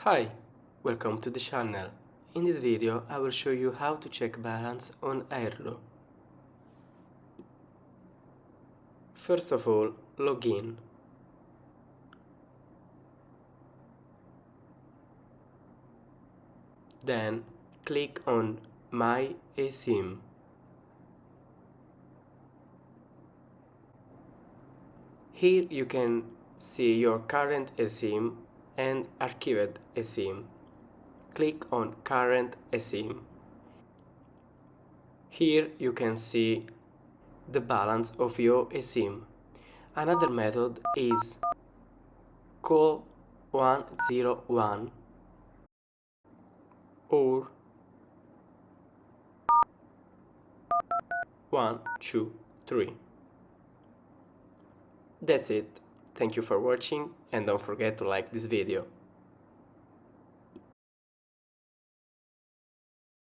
Hi, welcome to the channel. In this video I will show you how to check balance on Airalo. First of all, log in. Then click on My eSIM. Here you can see your current eSIM and archived eSIM. Click on Current eSIM. Here you can see the balance of your eSIM. Another method is call 101 or 123. That's it. Thank you for watching and don't forget to like this video.